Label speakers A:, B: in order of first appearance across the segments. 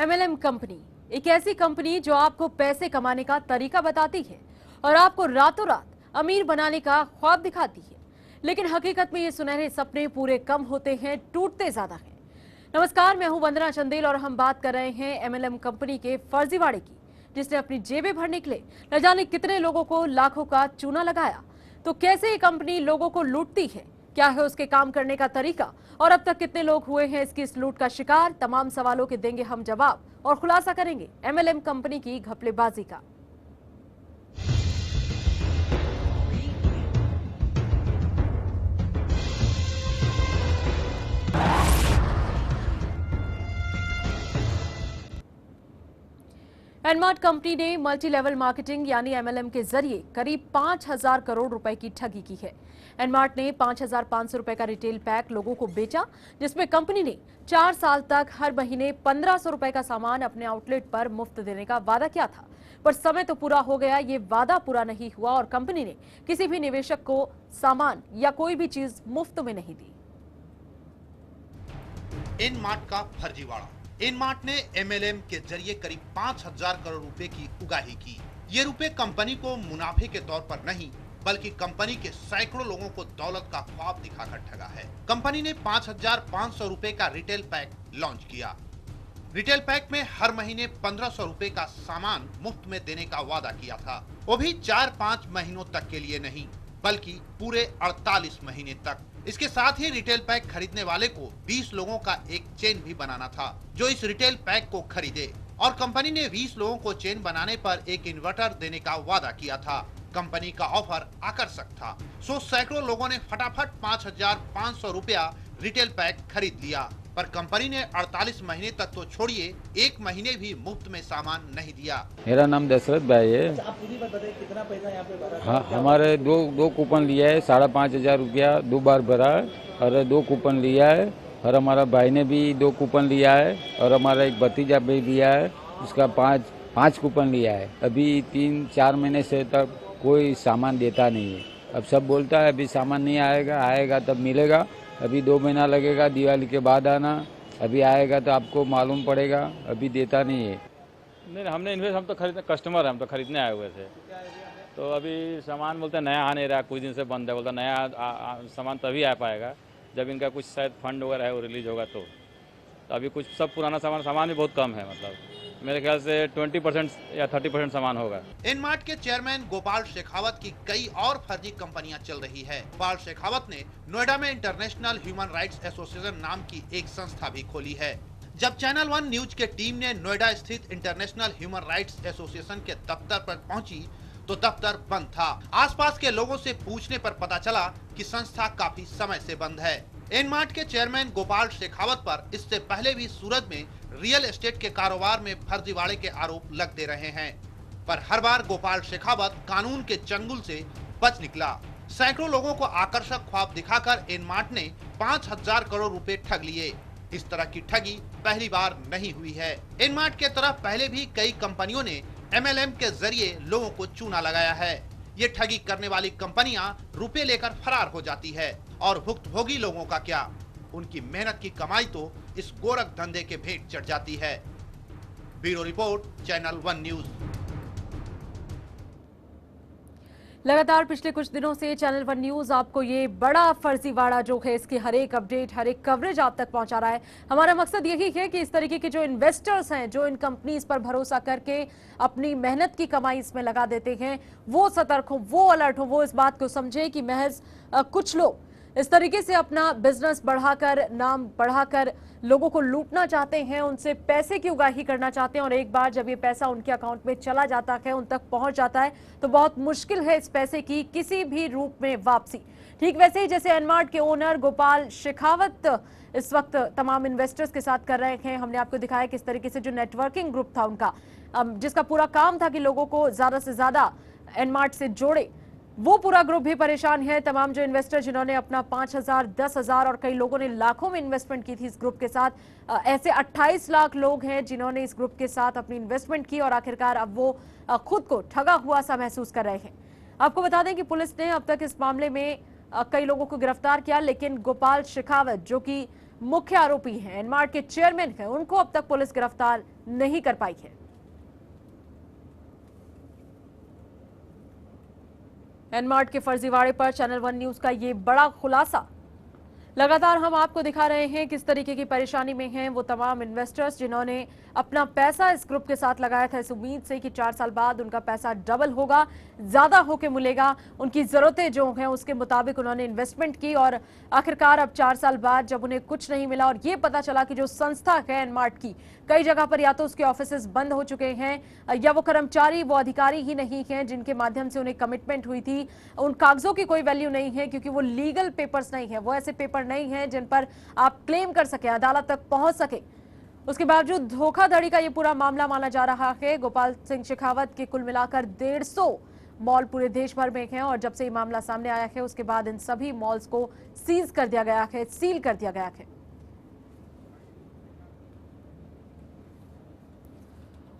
A: MLM company एक ऐसी company जो आपको पैसे कमाने का तरीका बताती है और आपको रातों रात अमीर बनाने का ख्वाब दिखाती है, लेकिन हकीकत में ये सुनहरे सपने पूरे कम होते हैं, टूटते ज्यादा हैं। नमस्कार, मैं हूं वंदना चंदेल और हम बात कर रहे हैं एमएलएम कंपनी के फर्जीवाड़े की, जिसने अपनी जेबें भरने के लिए न जाने कितने लोगों को लाखों का चूना लगाया। तो कैसे ये कंपनी लोगों को लूटती है, क्या है उसके काम करने का तरीका और अब तक कितने लोग हुए हैं इसकी इस लूट का शिकार, तमाम सवालों के देंगे हम जवाब और खुलासा करेंगे एमएलएम कंपनी की घपलेबाजी का। एनमार्ट कंपनी ने मल्टी लेवल मार्केटिंग यानी एमएलएम के जरिए करीब 5,000 करोड़ रुपए की ठगी की है। एनमार्ट ने 5,500 रुपए का रिटेल पैक लोगों को बेचा, जिसमें कंपनी ने 4 साल तक हर महीने 1,500 रुपए का सामान अपने आउटलेट पर मुफ्त देने का वादा किया था। पर समय तो पूरा हो गया, ये वादा पूरा नहीं हुआ और कंपनी ने किसी भी निवेशक को सामान या कोई भी चीज मुफ्त में नहीं दी।
B: एनमार्ट का फर्जीवाड़ा। एनमार्ट ने एमएलएम के जरिए करीब 5,000 करोड़ रुपए की उगाही की। ये रुपए कंपनी को मुनाफे के तौर पर नहीं, बल्कि कंपनी के सैकड़ों लोगों को दौलत का ख्वाब दिखाकर ठगा है। कंपनी ने 5,500 रुपए का रिटेल पैक लॉन्च किया। रिटेल पैक में हर महीने 1,500 रुपए का सामान मुफ्त में देने का वादा किया था, वो भी 4-5 महीनों तक के लिए नहीं, बल्कि पूरे 48 महीने तक। इसके साथ ही रिटेल पैक खरीदने वाले को 20 लोगों का एक चेन भी बनाना था जो इस रिटेल पैक को खरीदे, और कंपनी ने 20 लोगों को चेन बनाने पर एक इन्वर्टर देने का वादा किया था। कंपनी का ऑफर आकर्षक था, सो सैकड़ों लोगों ने फटाफट 5,500 रुपया रिटेल पैक खरीद लिया। पर कंपनी ने 48 महीने तक तो छोड़िए, 1 महीने भी मुफ्त में सामान नहीं दिया।
C: मेरा नाम दशरथ भाई है।
D: आप पूरी बात बताइए, कितना पैसा यहाँ पे भरा?
C: हाँ, हमारे दो कूपन लिया है, 5,500 रुपया 2 बार भरा है और 2 कूपन लिया है, और हमारा भाई ने भी 2 कूपन लिया है, और हमारा एक भतीजा भी लिया है, उसका 5 कूपन लिया है। अभी 3-4 महीने से तक कोई सामान देता नहीं है। अब सब बोलता है अभी सामान नहीं आएगा तब मिलेगा, अभी 2 महीना लगेगा, दिवाली के बाद आना, अभी आएगा तो आपको मालूम पड़ेगा, अभी देता नहीं है। नहीं, हमने इन्वेस्ट, हम तो खरीदने कस्टमर हैं, हम तो खरीदने आए हुए थे। तो अभी सामान बोलते नया आ नहीं रहा, कुछ दिन से बंद है, बोलता नया सामान तभी आ पाएगा जब इनका कुछ शायद फंड वगैरह है वो रिलीज होगा। तो अभी कुछ सब पुराना सामान भी बहुत कम है, मतलब मेरे ख्याल से 20% या 30% सामान होगा।
B: एनमार्ट के चेयरमैन गोपाल शेखावत की कई और फर्जी कंपनियां चल रही है। गोपाल शेखावत ने नोएडा में इंटरनेशनल ह्यूमन राइट्स एसोसिएशन नाम की एक संस्था भी खोली है। जब चैनल 1 न्यूज के टीम ने नोएडा स्थित इंटरनेशनल ह्यूमन राइट्स एसोसिएशन के दफ्तर पर पहुंची तो दफ्तर बंद था। आसपास के लोगों से पूछने पर पता चला कि संस्था काफी समय से बंद है। एनमार्ट के चेयरमैन गोपाल शेखावत पर इससे पहले भी सूरत में रियल एस्टेट के कारोबार में फर्जीवाड़े के आरोप लगते रहे हैं, पर हर बार गोपाल शेखावत कानून के चंगुल से बच निकला। सैकड़ों लोगों को आकर्षक ख्वाब दिखाकर एनमार्ट ने 5,000 करोड़ रुपए ठग लिए। इस तरह की ठगी पहली बार नहीं हुई है। एनमार्ट के तरफ पहले भी कई कंपनियों ने एमएलएम के जरिए लोगों को चूना लगाया है। ये ठगी करने वाली कंपनियां रुपए लेकर फरार हो जाती है, और भुक्तभोगी लोगों का क्या, उनकी मेहनत की कमाई तो इस गोरख धंधे के भेंट चढ़ जाती है। Bureau report, channel 1 news.
A: लगातार पिछले कुछ दिनों से चैनल 1 न्यूज आपको ये बड़ा फर्जीवाड़ा जो है इसकी हर एक अपडेट, हर एक कवरेज आप तक पहुंचा रहा है। हमारा मकसद यही है कि इस तरीके के जो इन्वेस्टर्स हैं, जो इन कंपनीज पर भरोसा करके अपनी मेहनत की कमाई इसमें लगा देते हैं, वो सतर्क हो, वो अलर्ट हो, वो इस बात को समझे कि महज कुछ लोग इस तरीके से अपना बिजनेस बढ़ाकर, नाम बढ़ाकर लोगों को लूटना चाहते हैं, उनसे पैसे की उगाही करना चाहते हैं, और एक बार जब ये पैसा उनके अकाउंट में चला जाता है, उन तक पहुंच जाता है, तो बहुत मुश्किल है इस पैसे की किसी भी रूप में वापसी। ठीक वैसे ही जैसे एनमार्ट के ओनर गोपाल शेखावत इस वक्त तमाम इन्वेस्टर्स के साथ कर रहे हैं। हमने आपको दिखाया किस तरीके से जो नेटवर्किंग ग्रुप था उनका, जिसका पूरा काम था कि लोगों को ज्यादा से ज्यादा एनमार्ट से जोड़े, वो पूरा ग्रुप भी परेशान है। तमाम जो इन्वेस्टर जिन्होंने अपना 5,000, 10,000 और कई लोगों ने लाखों में इन्वेस्टमेंट की थी इस ग्रुप के साथ, ऐसे 28 लाख लोग हैं जिन्होंने इस ग्रुप के साथ अपनी इन्वेस्टमेंट की और आखिरकार अब वो खुद को ठगा हुआ सा महसूस कर रहे हैं। आपको बता दें कि पुलिस ने अब तक इस मामले में कई लोगों को गिरफ्तार किया, लेकिन गोपाल शेखावत जो कि मुख्य आरोपी हैं, एनमार्ट के चेयरमैन हैं, उनको अब तक पुलिस गिरफ्तार नहीं कर पाई है। एनमार्ट के फर्जीवाड़े पर चैनल वन न्यूज का ये बड़ा खुलासा। लगातार हम आपको दिखा रहे हैं किस तरीके की परेशानी में हैं वो तमाम इन्वेस्टर्स जिन्होंने अपना पैसा इस ग्रुप के साथ लगाया था इस उम्मीद से कि 4 साल बाद उनका पैसा डबल होगा, ज्यादा होके मिलेगा। उनकी जरूरतें जो हैं उसके मुताबिक उन्होंने इन्वेस्टमेंट की और आखिरकार अब 4 साल बाद जब उन्हें कुछ नहीं मिला और ये पता चला कि जो संस्था है एनमार्ट की, कई जगह पर या तो उसके ऑफिसेज बंद हो चुके हैं या वो कर्मचारी वो अधिकारी ही नहीं हैं जिनके माध्यम से उन्हें कमिटमेंट हुई थी, उन कागजों की कोई वैल्यू नहीं है क्योंकि वो लीगल पेपर्स नहीं है, वो ऐसे पेपर नहीं है जिन पर आप क्लेम कर सके, अदालत तक पहुंच सके। उसके बावजूद धोखाधड़ी का ये पूरा मामला माना जा रहा है। गोपाल सिंह शेखावत के कुल मिलाकर 150 मॉल पूरे देश भर में हैं और जब से ये मामला सामने आया है उसके बाद इन सभी मॉल्स को सीज कर दिया गया है, सील कर दिया गया है।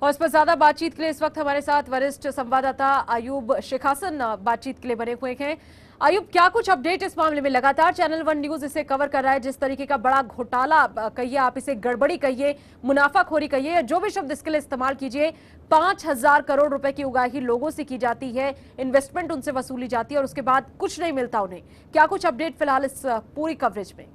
A: और इस पर ज्यादा बातचीत के लिए इस वक्त हमारे साथ वरिष्ठ संवाददाता आयुब शेखासन बातचीत के लिए बने हुए हैं। आयुब, क्या कुछ अपडेट इस मामले में? लगातार चैनल वन न्यूज इसे कवर कर रहा है, जिस तरीके का बड़ा घोटाला कहिए, आप इसे गड़बड़ी कहिए, मुनाफाखोरी कहिए, जो भी शब्द इसके लिए इस्तेमाल कीजिए, 5,000 करोड़ रुपए की उगाही लोगों से की जाती है, इन्वेस्टमेंट उनसे वसूली जाती है और उसके बाद कुछ नहीं मिलता उन्हें। क्या कुछ अपडेट फिलहाल इस पूरी कवरेज में?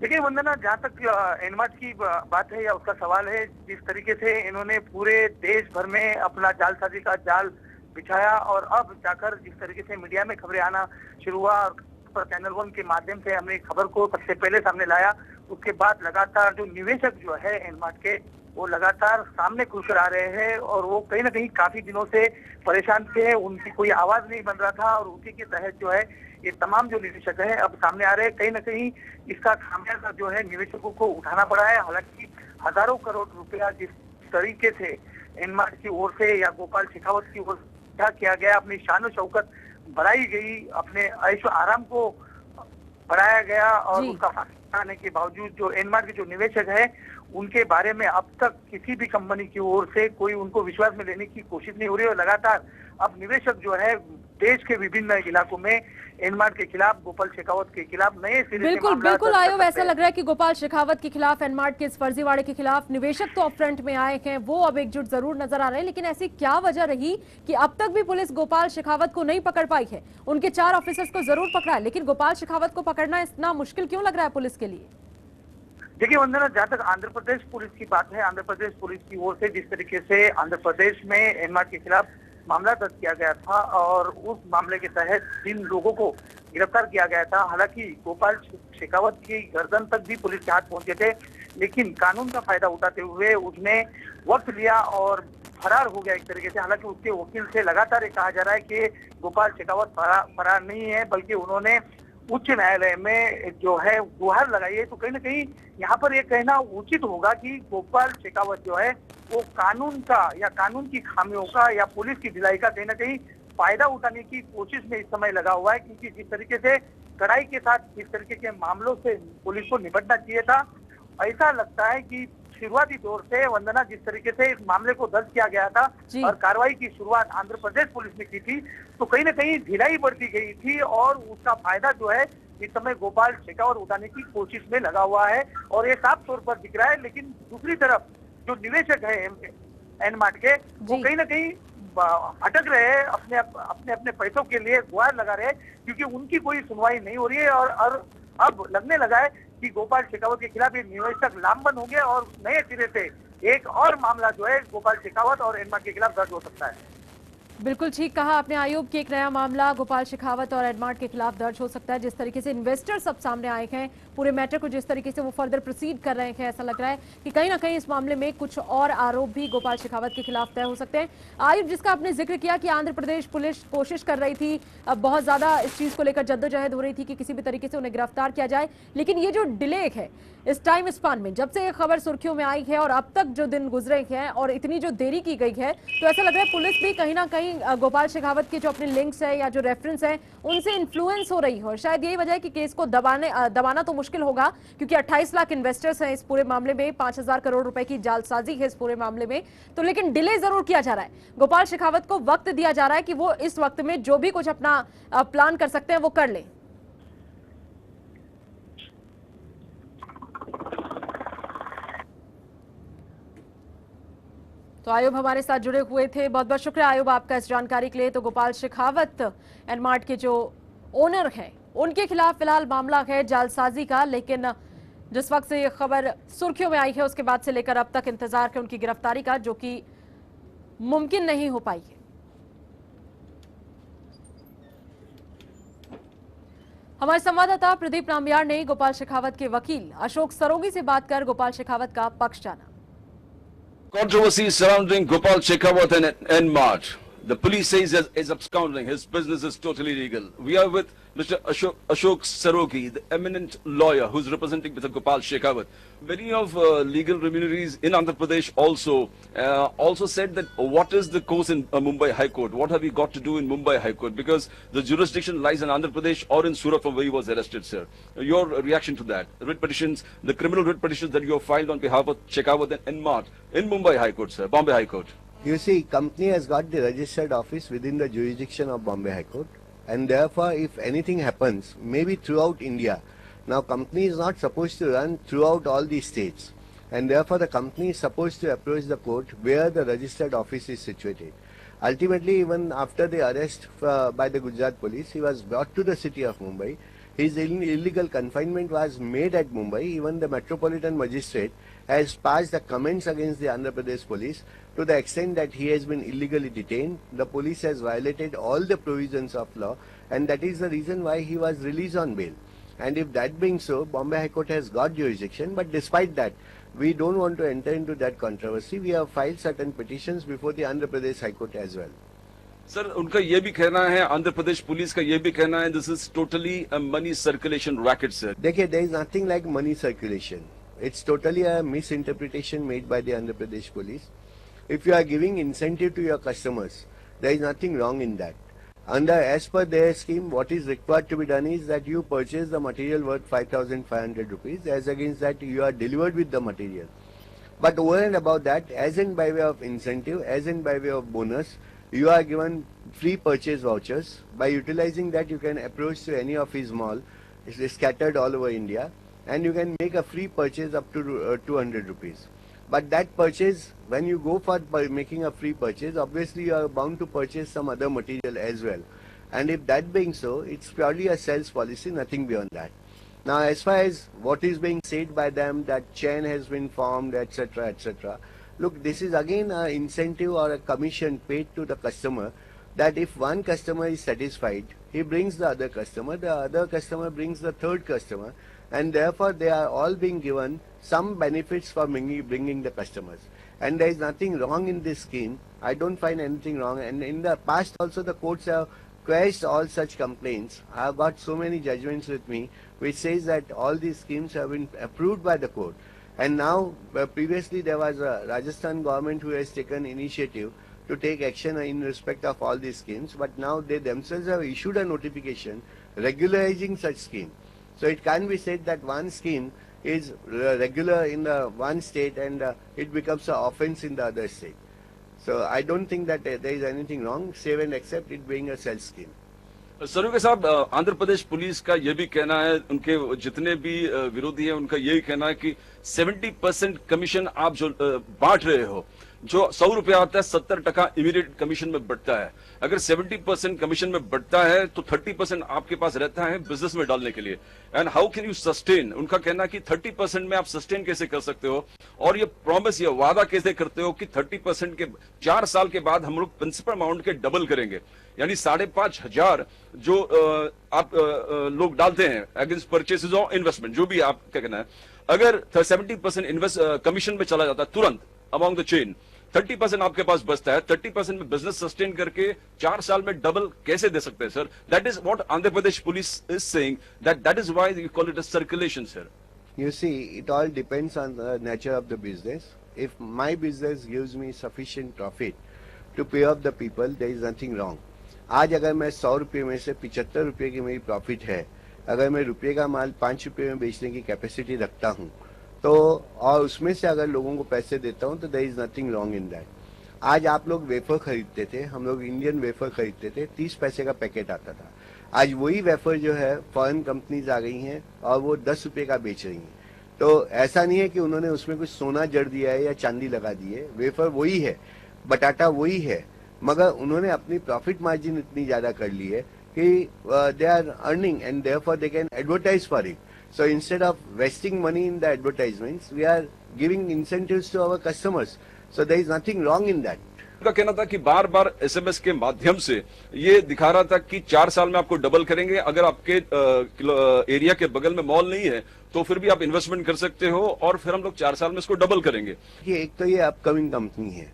E: देखिए वंदना, जहाँ तक एनमार्ट की बात है या उसका सवाल है, जिस तरीके से इन्होंने पूरे देश भर में अपना जालसाजी का जाल बिछाया और अब जाकर जिस तरीके से मीडिया में खबरें आना शुरू हुआ और चैनल वन के माध्यम से हमने खबर को सबसे पहले सामने लाया, उसके बाद लगातार जो निवेशक जो है एनमार्ट के वो लगातार सामने खुलकर आ रहे हैं और वो कहीं ना कहीं काफी दिनों से परेशान थे, उनकी कोई आवाज नहीं बन रहा था और उसी के तहत जो है ये तमाम जो निवेशक हैं अब सामने आ रहे हैं। कहीं ना कहीं इसका खामियाजा जो है निवेशकों को उठाना पड़ा है। हालांकि हजारों करोड़ रुपया जिस तरीके से एनमार्ट की ओर से या गोपाल शेखावत की ओर से किया गया, अपनी शान और शौकत बढ़ाई गई, अपने ऐशो आराम को बढ़ाया गया और उसका फायदा आने के बावजूद जो एनमार्ट के जो निवेशक है उनके बारे में अब तक किसी भी कंपनी की ओर से कोई उनको विश्वास में लेने की कोशिश नहीं हो रही है। और लगातार अब निवेशक जो है देश के विभिन्न इलाकों में एनमार्ट के खिलाफ, गोपाल शेखावत के खिलाफ नए सिरे से
A: बिल्कुल बिल्कुल आयुब, ऐसा लग रहा है कि गोपाल शेखावत के खिलाफ, एनमार्ट के इस फर्जीवाड़े के खिलाफ निवेशक तो अपफ्रंट में आए हैं, वो अब एकजुट जरूर नजर आ रहे हैं, लेकिन ऐसी क्या वजह रही कि अब तक भी पुलिस गोपाल शेखावत को नहीं पकड़ पाई है? उनके 4 ऑफिसर्स को जरूर पकड़ा है, लेकिन गोपाल शेखावत को पकड़ना इतना मुश्किल क्यों लग रहा है पुलिस के लिए?
E: देखिए वंदना, जहाँ तक आंध्र प्रदेश पुलिस की बात है, आंध्र प्रदेश पुलिस की ओर से जिस तरीके से आंध्र प्रदेश में एनमार्ट के खिलाफ मामला दर्ज किया गया था और उस मामले के तहत जिन लोगों को गिरफ्तार किया गया था, हालांकि गोपाल शेखावत की गर्दन तक भी पुलिस के हाथ पहुंचे थे, लेकिन कानून का फायदा उठाते हुए उसने वक्त लिया और फरार हो गया एक तरीके से। हालांकि उसके वकील से लगातार ये कहा जा रहा है कि गोपाल शेखावत फरार नहीं है, बल्कि उन्होंने उच्च न्यायालय में जो है गुहार लगाई है। तो कहीं ना कहीं यहाँ पर यह कहना उचित होगा कि गोपाल शेखावत जो है वो कानून का या कानून की खामियों का या पुलिस की ढिलाई का कहीं ना कहीं फायदा उठाने की कोशिश में इस समय लगा हुआ है, क्योंकि जिस तरीके से कड़ाई के साथ जिस तरीके के मामलों से पुलिस को निपटना चाहिए था, ऐसा लगता है कि शुरुआती दौर से वंदना जिस तरीके से इस मामले को दर्ज किया गया था और कार्रवाई की शुरुआत आंध्र प्रदेश पुलिस ने की थी, तो कहीं ना कहीं ढिलाई बढ़ती गई थी और उसका फायदा जो है इस समय गोपाल शेखावत उठाने की कोशिश में लगा हुआ है और ये साफ तौर पर दिख रहा है। लेकिन दूसरी तरफ जो निवेशक है एनमार्ट के, वो कहीं ना कहीं भटक रहे हैं, अपने पैसों के लिए गुहार लगा रहे हैं, क्योंकि उनकी कोई सुनवाई नहीं हो रही है और अब लगने लगा है कि गोपाल शेखावत के खिलाफ ये निवेशक लामबंद होंगे और नए सिरे से एक और मामला जो है गोपाल शेखावत और एनमार्ट के खिलाफ दर्ज हो सकता है।
A: बिल्कुल ठीक कहा आपने आयुब कि एक नया मामला गोपाल शेखावत और एनमार्ट के खिलाफ दर्ज हो सकता है। जिस तरीके से इन्वेस्टर्स सब सामने आए हैं, पूरे मैटर को जिस तरीके से वो फर्दर प्रोसीड कर रहे हैं, ऐसा लग रहा है कि कहीं ना कहीं इस मामले में कुछ और आरोप भी गोपाल शेखावत के खिलाफ तय हो सकते हैं। आयुब, जिसका आपने जिक्र किया कि आंध्र प्रदेश पुलिस कोशिश कर रही थी, बहुत ज्यादा इस चीज को लेकर जद्दोजहद हो रही थी कि किसी भी तरीके से उन्हें गिरफ्तार किया जाए, लेकिन ये जो डिले है इस टाइम स्पान में, जब से ये खबर सुर्खियों में आई है और अब तक जो दिन गुजरे हैं और इतनी जो देरी की गई है, तो ऐसा लग रहा है पुलिस भी कहीं ना कहीं गोपाल शेखावत के जो अपने लिंक्स है या जो रेफरेंस है उनसे इन्फ्लुएंस हो रही है और शायद यही वजह है कि केस को दबाना तो मुश्किल होगा, क्योंकि 28 लाख इन्वेस्टर्स हैं इस पूरे मामले में, 5,000 करोड़ रुपए की जालसाजी है इस पूरे मामले में, तो लेकिन डिले जरूर किया जा रहा है। गोपाल शेखावत को वक्त दिया जा रहा है कि वो इस वक्त में जो भी कुछ अपना प्लान कर सकते हैं वो कर ले। तो आयुब हमारे साथ जुड़े हुए थे, बहुत बहुत शुक्रिया आयुब आपका इस जानकारी के लिए। तो गोपाल शेखावत एनमार्ट के जो ओनर हैं उनके खिलाफ फिलहाल मामला है जालसाजी का, लेकिन जिस वक्त से ये खबर सुर्खियों में आई है उसके बाद से लेकर अब तक इंतजार है उनकी गिरफ्तारी का, जो कि मुमकिन नहीं हो पाई है। हमारे संवाददाता प्रदीप नाम्बियार ने गोपाल शेखावत के वकील अशोक सरोगी से बात कर गोपाल शेखावत का पक्ष जाना।
F: Controversy surrounding Gopal Shekhawat and March. The police says is absconding. His business is totally legal. We are with Mr. Ashok Sarogi, the eminent lawyer who's representing Mr. Gopal Shekhawat. Many of legal luminaries in Andhra Pradesh also said that what is the cause in Mumbai High Court? What have we got to do in Mumbai High Court? Because the jurisdiction lies in Andhra Pradesh or in Surat, from where he was arrested, sir. Your reaction to that? Writ petitions, the criminal writ petitions that you have filed on behalf of Shekhawat and March in Mumbai High Court, sir, Bombay High Court.
G: You see, company has got the registered office within the jurisdiction of Bombay High Court, and therefore if anything happens, maybe throughout India, now company is not supposed to run throughout all these states, and therefore the company is supposed to approach the court where the registered office is situated. Ultimately, even after the arrest by the Gujarat police, he was brought to the city of Mumbai. His illegal confinement was made at Mumbai. Even the Metropolitan Magistrate has passed the comments against the Andhra Pradesh police to the extent that he has been illegally detained. The police has violated all the provisions of law, and that is the reason why he was released on bail. And if that being so, Bombay High Court has got jurisdiction, but despite that, we don't want to enter into that controversy. We have filed certain petitions before the Andhra Pradesh High Court as well.
F: Sir, उनका ये भी कहना है, Andhra Pradesh police का ये भी कहना है, this is totally a money circulation racket, sir.
G: देखिए, there is nothing like money circulation. It's totally a misinterpretation made by the Andhra Pradesh police. If you are giving incentive to your customers, there is nothing wrong in that. As per their scheme, what is required to be done is that you purchase the material worth 5,500 rupees, as against that you are delivered with the material. But over and above that, as in by way of incentive, as in by way of bonus, you are given free purchase vouchers. By utilizing that, you can approach to any of his mall, it is scattered all over India, and you can make a free purchase up to 200 rupees. But that purchase, when you go for making a free purchase, obviously you are bound to purchase some other material as well. And if that being so, it's purely a sales policy, nothing beyond that. Now, as far as what is being said by them, that chain has been formed, etc., etc. Look, this is again an incentive or a commission paid to the customer, that if one customer is satisfied, he brings the other customer brings the third customer, and therefore they are all being given some benefits for bringing the customers. And there is nothing wrong in this scheme. I don't find anything wrong. And in the past also the courts have quashed all such complaints. I have got so many judgments with me which says that all these schemes have been approved by the court. And now, previously there was a Rajasthan government who has taken initiative to take action in respect of all these schemes, but now they themselves have issued a notification regularizing such scheme. So it can't be said that one scheme is regular in the one state and it becomes an offense in the other state. So I don't think that there is anything wrong, save and except it being a sales scheme.
F: सरोगे साहब, Andhra Pradesh police का ये भी कहना है, उनके जितने भी विरोधी हैं उनका यही कहना है कि 70% कमीशन आप जो बांट रहे हो, जो 100 रुपया आता है 70% इमीडिएट कमीशन में बढ़ता है. अगर 70% कमीशन में बढ़ता है तो 30% आपके पास रहता है बिजनेस में डालने के लिए. And how can you sustain? उनका कहना है कि 30% में आप सस्टेन कैसे कर सकते हो, और ये प्रॉमिस, ये वादा कैसे करते हो कि 30% के 4 साल के बाद हम लोग प्रिंसिपल अमाउंट के डबल करेंगे, यानी 5,500 जो आप लोग डालते हैं अगेंस्ट परचेसेज और इन्वेस्टमेंट, जो भी आप क्या कहना है, अगर 70% कमीशन में चला जाता है तुरंत अमॉन्ग द चेन, 30% आपके पास बचता है, 30% में बिजनेस सस्टेन करके 4 साल में डबल कैसे दे सकते हैं sir? That is what Andhra Pradesh police is saying, that is why you call it a circulation, sir.
G: You see, it all depends on the nature of the business. If my business gives me sufficient profit to pay off the people, there is nothing wrong. आज अगर मैं 100 रुपये में से 75 रुपये की मेरी profit है, अगर मैं रुपये का माल 5 रुपये में बेचने की कैपेसिटी रखता हूँ, तो और उसमें से अगर लोगों को पैसे देता हूँ, तो there is nothing wrong in that. आज आप लोग वेफर खरीदते थे, हम लोग इंडियन वेफर खरीदते थे, 30 पैसे का पैकेट आता था. आज वही वेफर जो है फॉरेन कंपनीज आ गई हैं और वो 10 रुपये का बेच रही हैं. तो ऐसा नहीं है कि उन्होंने उसमें कुछ सोना जड़ दिया है या चांदी लगा दी है, वेफर वही है. बटाटा वही है, मगर उन्होंने अपनी प्रॉफिट मार्जिन इतनी ज्यादा कर ली है कि they are earning and therefore they can advertise for it. So instead of wasting money in the advertisements, we are giving incentives to our customers. So there is nothing wrong in that.
F: उनका कहना था कि बार बार SMS के माध्यम से ये दिखा रहा था कि 4 साल में आपको डबल करेंगे, अगर आपके एरिया के बगल में मॉल नहीं है तो फिर भी आप इन्वेस्टमेंट कर सकते हो और फिर हम लोग 4 साल में इसको डबल करेंगे.
G: कि एक तो ये अपकमिंग कंपनी है,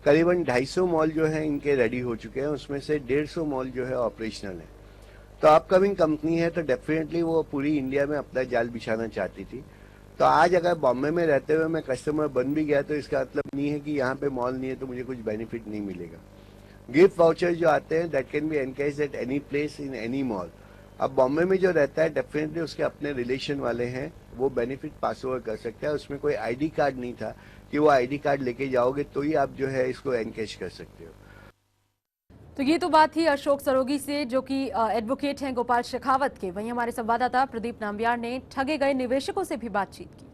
G: करीबन 250 मॉल जो है इनके रेडी हो चुके हैं, उसमें से 150 मॉल जो है ऑपरेशनल है. तो अपकमिंग कंपनी है तो डेफिनेटली वो पूरी इंडिया में अपना जाल बिछाना चाहती थी. तो आज अगर बॉम्बे में रहते हुए मैं कस्टमर बन भी गया तो इसका मतलब नहीं है कि यहाँ पे मॉल नहीं है तो मुझे कुछ बेनिफिट नहीं मिलेगा. गिफ्ट वाउचर जो आते हैं that can be encashed at any place in any mall. अब बॉम्बे में जो रहता है डेफिनेटली उसके अपने रिलेशन वाले हैं, वो बेनिफिट पास ओवर कर सकता है. उसमें कोई आईडी कार्ड नहीं था कि वो आईडी कार्ड लेके जाओगे तो ही आप जो है इसको एनकेज कर सकते हो.
A: तो ये तो बात थी अशोक सरोगी से, जो कि एडवोकेट हैं गोपाल शेखावत के. वहीं हमारे संवाददाता प्रदीप नाम्बियार ने ठगे गए निवेशकों से भी बातचीत की.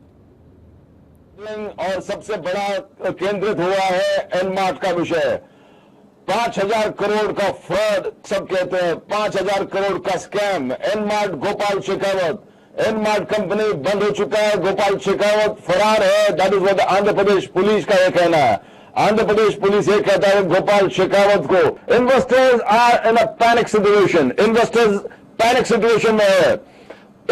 H: और सबसे बड़ा केंद्रित हुआ है एनमार्ट का विषय. 5,000 करोड़ का फ्रॉड सब कहते हैं, 5,000 करोड़ का स्कैम. एनमार्ट गोपाल शेखावत, एनमार्ट कंपनी बंद हो चुका है, गोपाल शेखावत फरार है. That is what Andhra Pradesh police का यह कहना है. आंध्र प्रदेश पुलिस ये कहता है गोपाल शेखावत को. Investors are in a panic situation. Investors panic situation में है.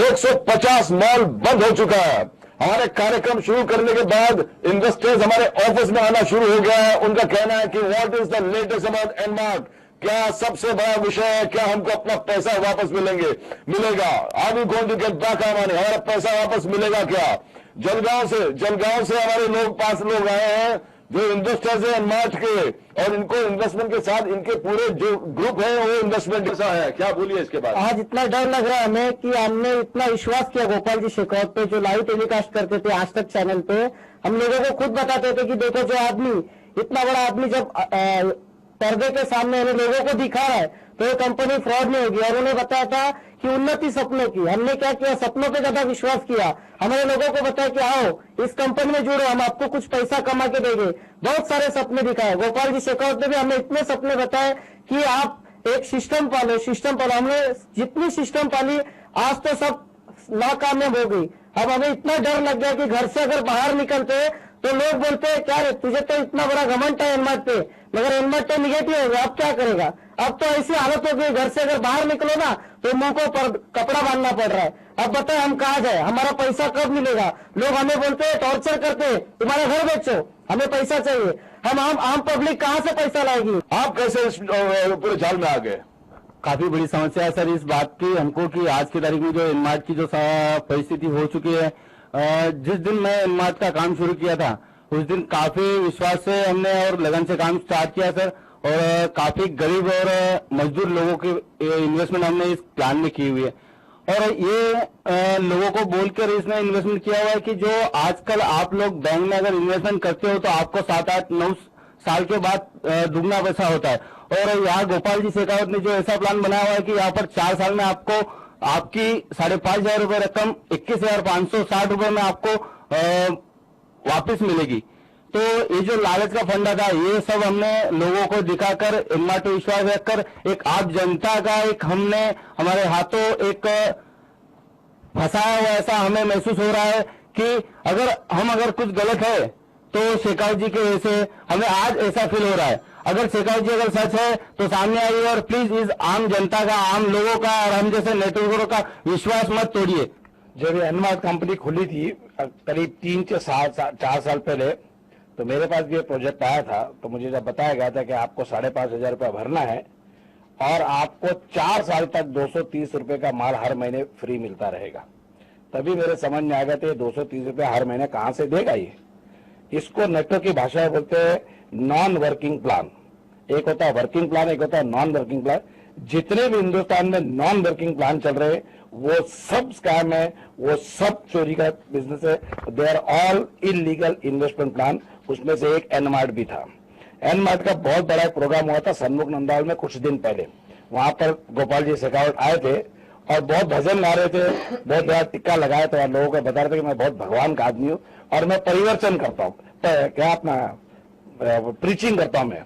H: 150 मॉल बंद हो चुका है. हमारे कार्यक्रम शुरू करने के बाद इन्वेस्टर्स हमारे ऑफिस में आना शुरू हो गया है. उनका कहना है कि what is the latest about Nmart. क्या सबसे बड़ा विषय है, क्या हमको अपना पैसा वापस मिलेगा? Are we going to get back our money? हमारा पैसा वापस मिलेगा क्या? जलगांव से हमारे लोग 5 लोग आए हैं जो इन्वेस्टर्स है एनमार्ट के, और इनको इन्वेस्टमेंट के साथ इनके पूरे जो ग्रुप है वो इन्वेस्टमेंट कैसा है, क्या बोलिए इसके बाद?
I: आज इतना डर लग रहा है हमें कि हमने इतना विश्वास किया गोपाल जी शेखावत पे, जो लाइव टेलीकास्ट करते थे आज तक चैनल पे. हम लोगों को खुद बताते थे कि देखो जो आदमी, इतना बड़ा आदमी जब पर्दे के सामने हमें लोगों को दिखा रहा है तो ये कंपनी फ्रॉड नहीं होगी. और उन्हें बताया था कि उन्नति सपनों की. हमने क्या किया, सपनों पे ज्यादा विश्वास किया. हमारे लोगों को बताया कि आओ इस कंपनी में जुड़ो, हम आपको कुछ पैसा कमा के देंगे. बहुत सारे सपने दिखाए गोपाल जी शेखावत ने भी. हमें इतने सपने बताए कि आप एक सिस्टम पालो. हमने जितनी सिस्टम पाली आज तो सब नाकामयाब हो गई. अब हमें इतना डर लग गया कि घर से अगर बाहर निकलते तो लोग बोलते हैं क्या रे तुझे तो इतना बड़ा घमंड है एनमार्ट पे, मगर एनमार्ट तो निगेटिव हो गया, अब क्या करेगा? अब तो ऐसी हालत हो गई, घर से अगर बाहर निकलो ना तो मुंह को कपड़ा बांधना पड़ रहा है. अब बताए हम कहाँ जाए, हमारा पैसा कब मिलेगा? लोग हमें बोलते हैं, टॉर्चर करते हैं, तुम्हारा घर बेचो, हमें पैसा चाहिए. हम आम पब्लिक कहाँ से पैसा लाएगी?
H: आप कैसे इस पूरे जाल में आ गए?
I: काफी बड़ी समस्या है सर इस बात की हमको कि आज की तारीख में जो एनमार्ट की जो परिस्थिति हो चुकी है. जिस दिन मैं एनमार्ट का काम शुरू किया था उस दिन काफी विश्वास से हमने और लगन से काम स्टार्ट किया सर. और काफी गरीब और मजदूर लोगों की इन्वेस्टमेंट हमने इस प्लान में की हुई है. और ये लोगों को बोलकर इसमें इन्वेस्टमेंट किया हुआ है कि जो आजकल आप लोग बैंक में अगर इन्वेस्टमेंट करते हो तो आपको 7, 8, 9 साल के बाद दुगना पैसा होता है. और यहाँ गोपाल जी शेखावत ने जो ऐसा प्लान बनाया हुआ है कि यहाँ पर 4 साल में आपको आपकी 5,500 रुपए रकम 21,560 रुपए में आपको वापस मिलेगी. तो ये जो लालच का फंडा था ये सब हमने लोगों को दिखाकर एनमार्ट पे विश्वास रखकर एक आम जनता का एक हमने हमारे हाथों एक फंसाया हुआ ऐसा हमें महसूस हो रहा है कि अगर कुछ गलत है तो शेखावत जी के वजह से हमें आज ऐसा फील हो रहा है. अगर शेखावत जी अगर सच है तो सामने आइए और प्लीज इस आम जनता का, आम लोगों का और हम जैसे नेटवर्करों का विश्वास मत तोड़िए.
J: जब एनमार्ट कंपनी खुली थी करीब 3 से 4 साल पहले, तो मेरे पास भी ये प्रोजेक्ट आया था. तो मुझे जब बताया गया था कि आपको 5,500 रुपया भरना है और आपको 4 साल तक 230 रुपए का माल हर महीने फ्री मिलता रहेगा, तभी मेरे समझ में आ गया था 230 रुपए हर महीने कहाँ से देगा ये. इसको नेटवर्क की भाषा में बोलते हैं नॉन वर्किंग प्लान. एक होता है वर्किंग प्लान, एक होता है नॉन वर्किंग प्लान. जितने भी हिंदुस्तान में नॉन वर्किंग प्लान चल रहे हैं वो सब स्कैम है, वो सब चोरी का बिजनेस है. They are all illegal investment plan. उसमें से एक एनमार्ट भी था. एनमार्ट का बहुत बड़ा एक प्रोग्राम हुआ था सन्मुख नंदाल में कुछ दिन पहले. वहां पर गोपाल जी शेखावत आए थे और बहुत भजन गा रहे थे, बहुत बड़ा टिक्का लगाया था. लोगों को बता रहे थे कि मैं बहुत भगवान का आदमी हूँ और मैं परिवर्तन करता हूँ. क्या अपना प्रीचिंग करता हूं मैं,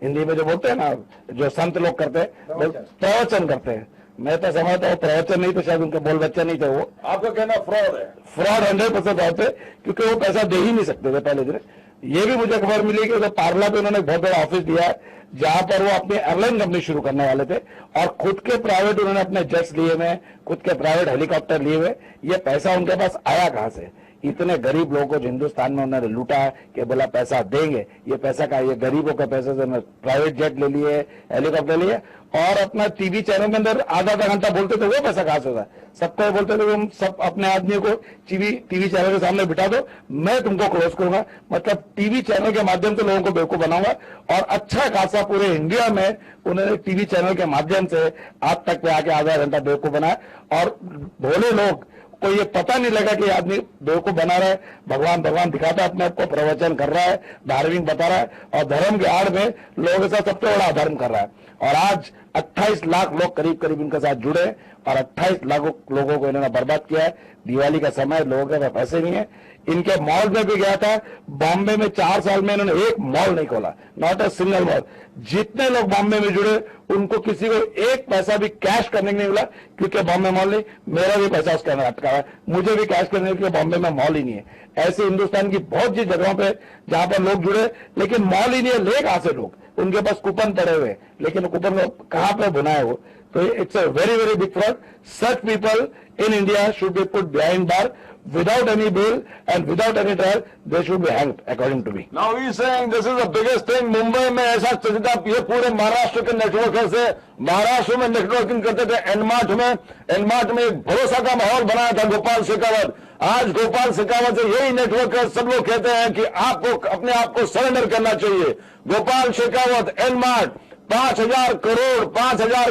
J: हिंदी में जो बोलते हैं ना, जो संत लोग करते हैं, प्रवचन करते हैं। मैं तो समझता हूँ प्रवचन नहीं तो शायद उनके बोल बच्चे नहीं थे, वो
H: आपका कहना फ्रॉड है?
J: फ्रॉड 100% फ्रॉड थे, क्योंकि वो पैसा दे ही नहीं सकते थे पहले दिन। ये भी मुझे खबर मिली कि उधर पार्ला पे उन्होंने बहुत बड़ा ऑफिस दिया है, जहां पर वो अपनी एयरलाइन कंपनी शुरू करने वाले थे, और खुद के प्राइवेट उन्होंने अपने जेट्स लिए हुए, खुद के प्राइवेट हेलीकॉप्टर लिए हुए। ये पैसा उनके पास आया कहां से? इतने गरीब लोगों को जो हिंदुस्तान में उन्होंने लूटा है कि बोला पैसा देंगे, ये पैसा का, ये गरीबों के पैसे से प्राइवेट जेट ले लिए, हेलीकॉप्टर लिए, और अपना टीवी चैनल के अंदर आधा घंटा बोलते थे, वो पैसा कहां से होता है? सबको बोलते थे तुम सब अपने आदमी को टीवी चैनल के सामने बिठा दो, मैं तुमको क्लोज करूंगा, मतलब टीवी चैनल के माध्यम से लोगों को बेवकूफ बनाऊंगा। और अच्छा खासा पूरे इंडिया में उन्होंने टीवी चैनल के माध्यम से आज तक पे आके आधा घंटा बेवकूफ बनाया, और भोले लोग को ये पता नहीं लगा कि आदमी बेवकूफ बना रहा है, भगवान भगवान दिखाता है अपने आप को, प्रवचन कर रहा है, धार्मिक बता रहा है, और धर्म के आड़ में लोगों के साथ सबसे बड़ा अधर्म कर रहा है। और आज 28 लाख लोग करीब करीब इनके साथ जुड़े, और 28 लाख लोगों को इन्होंने बर्बाद किया है। दिवाली का समय, लोगों के पास पैसे नहीं है। इनके मॉल में भी गया था, बॉम्बे में 4 साल में इन्होंने एक मॉल नहीं खोला, नॉट अ सिंगल मॉल। जितने लोग बॉम्बे में जुड़े उनको किसी को एक पैसा भी कैश करने को नहीं मिला, क्योंकि बॉम्बे मॉल नहीं। मेरा भी पैसा उसके अंदर अटका है, मुझे भी कैश करने के लिए बॉम्बे में मॉल ही नहीं है। ऐसे हिंदुस्तान की बहुत सी जगहों पे जहां पर लोग जुड़े, लेकिन मॉल ही नहीं है। ले कहां से लोग? उनके पास कूपन पड़े हुए, लेकिन कूपन कहां पे बुनाए वो? तो it's a very very big fraud. Such people in India should be put behind bar without any bail and without any trial. They should be hanged according to me.
H: Now he is saying this is the biggest thing. Mumbai में ऐसा चलता, ये पूरे महाराष्ट्र के networker से, महाराष्ट्र में networking करते थे एनमार्ट में एक भरोसा का माहौल बनाया था गोपाल शेखावत। आज गोपाल शेखावत से यही नेटवर्कर सब लोग कहते हैं कि आपको अपने आप को सरेंडर करना चाहिए। गोपाल शेखावत, एनमार्ट, 5,000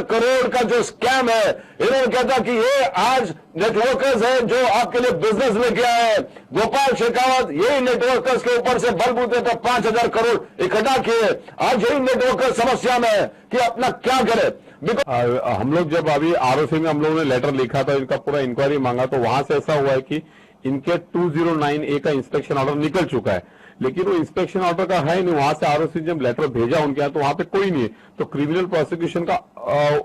H: करोड़ का जो स्कैम है, इन्होंने कहता कि ये आज नेटवर्कर्स है जो आपके लिए बिजनेस लेके आए हैं। गोपाल शेखावत यही नेटवर्कर्स के ऊपर से बलबूते पर 5,000 करोड़ इकट्ठा किए। आज यही नेटवर्कर समस्या में है कि अपना क्या करे।
K: हम लोग जब अभी आरओसी में हम लोगों ने लेटर लिखा था, इनका पूरा इंक्वायरी मांगा, तो वहां से ऐसा हुआ है कि इनके 209A का इंस्पेक्शन ऑर्डर निकल चुका है, लेकिन वो इंस्पेक्शन ऑर्डर का है नहीं। वहां से आरओसी जब लेटर भेजा उनके यहाँ, तो वहां पे कोई नहीं है, तो क्रिमिनल प्रोसिक्यूशन का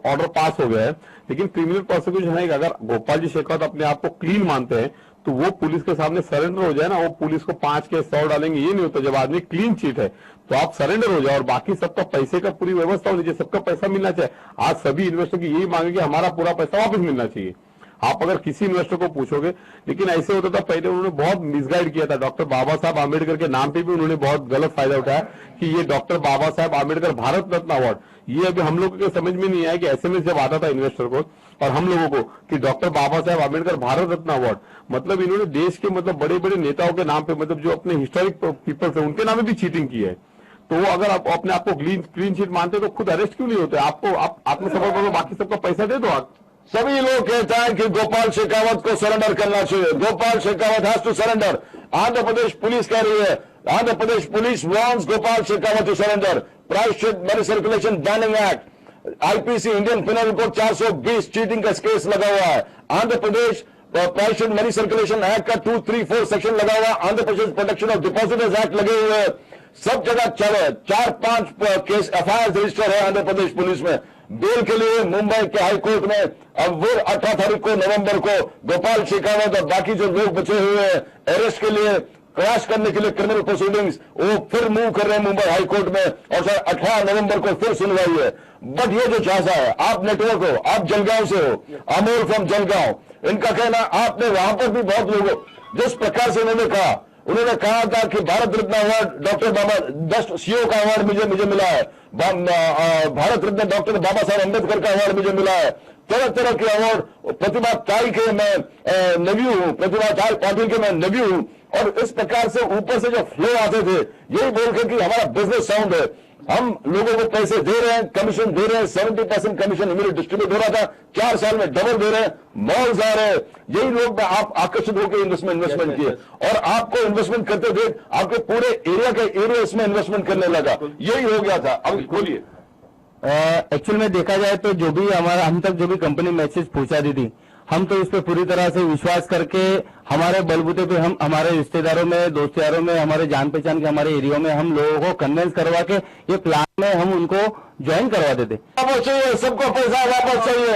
K: ऑर्डर पास हो गया है। लेकिन क्रिमिनल प्रोसिक्यूशन है कि अगर गोपाल जी शेखावत अपने आप को क्लीन मानते हैं तो वो पुलिस के सामने सरेंडर हो जाए ना। वो पुलिस को 5 केस 100 डालेंगे, ये नहीं होता। जब आदमी क्लीन चीट है तो आप सरेंडर हो जाओ, और बाकी सबका पैसे का पूरी व्यवस्था होनी चाहिए, सबका पैसा मिलना चाहिए। आज सभी इन्वेस्टर की यही मांगे कि हमारा पूरा पैसा वापस मिलना चाहिए। आप अगर किसी इन्वेस्टर को पूछोगे, लेकिन ऐसे होता था पहले, उन्होंने बहुत मिसगाइड किया था। डॉक्टर बाबा साहब आम्बेडकर के नाम पे भी उन्होंने बहुत गलत फायदा उठाया कि ये डॉक्टर बाबा साहब आम्बेडकर भारत रत्न अवार्ड, ये अभी हम लोगों के समझ में नहीं आया कि एसएमएस जब आता था इन्वेस्टर को और हम लोगों को कि डॉक्टर बाबा साहब आम्बेडकर भारत रत्न अवार्ड, मतलब इन्होंने देश के मतलब बड़े बड़े नेताओं के नाम पे, मतलब जो अपने हिस्टोरिक पीपल्स है उनके नाम में भी चीटिंग की है। तो वो अगर आप अपने आपको क्लीन शीट मानते तो खुद अरेस्ट क्यों नहीं होते? आपको आत्मसमर्पण करो, बाकी सबका पैसा दे दो आप।
H: सभी लोग कहते हैं कि गोपाल शेखावत को सरेंडर करना चाहिए। Gopal Shekhawat has to surrender. Andhra Pradesh police कह रही है, Andhra Pradesh police wants Gopal Shekhawat to surrender. Prize chit money circulation banning act, IPC Indian penal code 420 cheating का केस लगा हुआ है। आंध्र प्रदेश प्रायश्चित मनी सर्कुलेशन एक्ट का 234 सेक्शन लगा हुआ है। आंध्र प्रदेश प्रोटेक्शन ऑफ डिपॉजिटर्स एक्ट लगे हुए हैं। सब जगह चले 4-5 केस एफआईआर रजिस्टर है आंध्र प्रदेश पुलिस में। बेल के लिए मुंबई के हाई कोर्ट में अब वो 18 तारीख को नवंबर को गोपाल शेखावत और बाकी जो लोग बचे हुए हैं अरेस्ट के लिए, क्रैश करने के लिए क्रिमिनल प्रोसीडिंग्स, वो फिर मूव कर रहे हैं मुंबई हाई कोर्ट में, और शायद 18 नवंबर को फिर सुनवाई है। बट ये जो चाहता है, आप नेटवर्क हो, आप जलगांव से हो, अमोल फ्रॉम जलगांव, इनका कहना आपने वहां पर भी बहुत लोगों, जिस प्रकार से उन्होंने कहा था कि भारत रत्न अवार्ड डॉक्टर बाबा 10 सीओ का अवार्ड मुझे मिला है, भारत रत्न डॉक्टर बाबा साहब अम्बेडकर का अवार्ड मुझे मिला है, तरह तरह के अवार्ड, प्रतिभा ताई के मैं नेव्यू हूं, प्रतिभा ताई पाटिल के मैं नेव्यू हूं, और इस प्रकार से ऊपर से जो फ्लो आते थे यही बोल के कि हमारा बिजनेस साउंड है, हम लोगों को पैसे दे रहे हैं, कमीशन दे रहे हैं, 70% कमीशन इमीडिएट डिस्ट्रीब्यूट हो रहा था, 4 साल में डबल दे रहे हैं, मॉल्स आ रहे हैं। यही लोग आप आकर्षित होकर इन्वेस्टमेंट किए, और आपको इन्वेस्टमेंट करते देख आपके पूरे एरिया इसमें इन्वेस्टमेंट करने लगा। यही हो गया था। अब खोलिए।
I: एक्चुअल में देखा जाए तो जो भी हम तक जो भी कंपनी मैसेज पहुंचा दी थी, हम तो इस पे पूरी तरह से विश्वास करके हमारे बलबूते पे हम हमारे रिश्तेदारों में, दोस्त यारों में, हमारे जान पहचान के हमारे एरिया में हम लोगों को कन्विंस करवा के ये प्लान में हम उनको ज्वाइन करवा देते।
H: वापस चाहिए, सबको पैसा वापस चाहिए।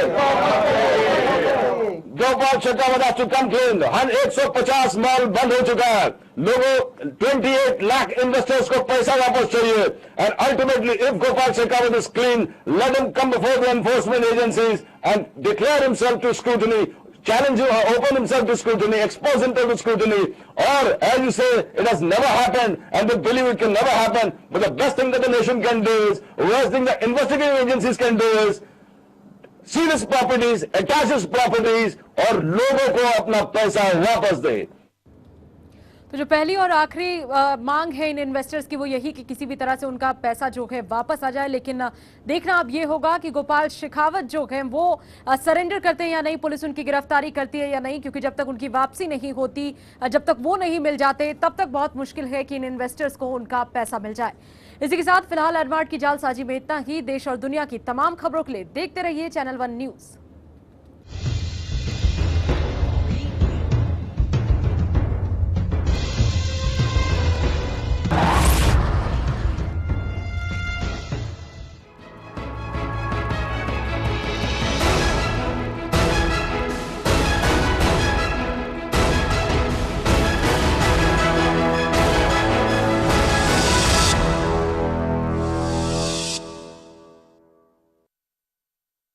H: Gopal Shekhawat to come clean. 150 mall बंद हो चुका है, लोगों 28 लाख इन्वेस्टर्स को पैसा वापस चाहिए। And ultimately if Gopal Shekhawat is clean, let him come before the enforcement agencies and declare himself to scrutiny, challenge you, open himself to scrutiny, expose himself to scrutiny, or as you say, it has never happened and they believe it can never happen. But the best thing that the nation can do is, the worst thing that investigative agencies can do is, see his properties, attach his properties, और लोगों को अपना पैसा वापस दे।
A: तो जो पहली और आखिरी मांग है इन इन्वेस्टर्स की वो यही कि किसी भी तरह से उनका पैसा जो है वापस आ जाए। लेकिन देखना अब ये होगा कि गोपाल शेखावत जो है वो सरेंडर करते हैं या नहीं, पुलिस उनकी गिरफ्तारी करती है या नहीं, क्योंकि जब तक उनकी वापसी नहीं होती, जब तक वो नहीं मिल जाते, तब तक बहुत मुश्किल है कि इन इन्वेस्टर्स को उनका पैसा मिल जाए। इसी के साथ फिलहाल एनमार्ट की जालसाजी में इतना ही। देश और दुनिया की तमाम खबरों के लिए देखते रहिए चैनल 1 न्यूज।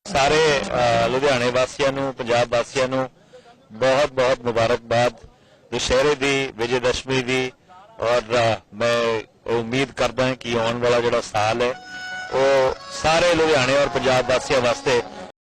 L: ਸਾਰੇ ਲੁਧਿਆਣੇ ਵਾਸੀਆਂ ਨੂੰ, ਪੰਜਾਬ ਵਾਸੀਆਂ ਨੂੰ ਬਹੁਤ ਬਹੁਤ ਮੁਬਾਰਕਬਾਦ ਦੁਸ਼ਹਿਰੇ ਦੀ, ਵਿਜੇਦਸ਼ਮੀ ਦੀ। ਔਰ मैं उम्मीद करदा ਹਾਂ कि आने वाला ਜਿਹੜਾ ਸਾਲ है वो सारे लुधियाने और पंजाब वासियों वास्ते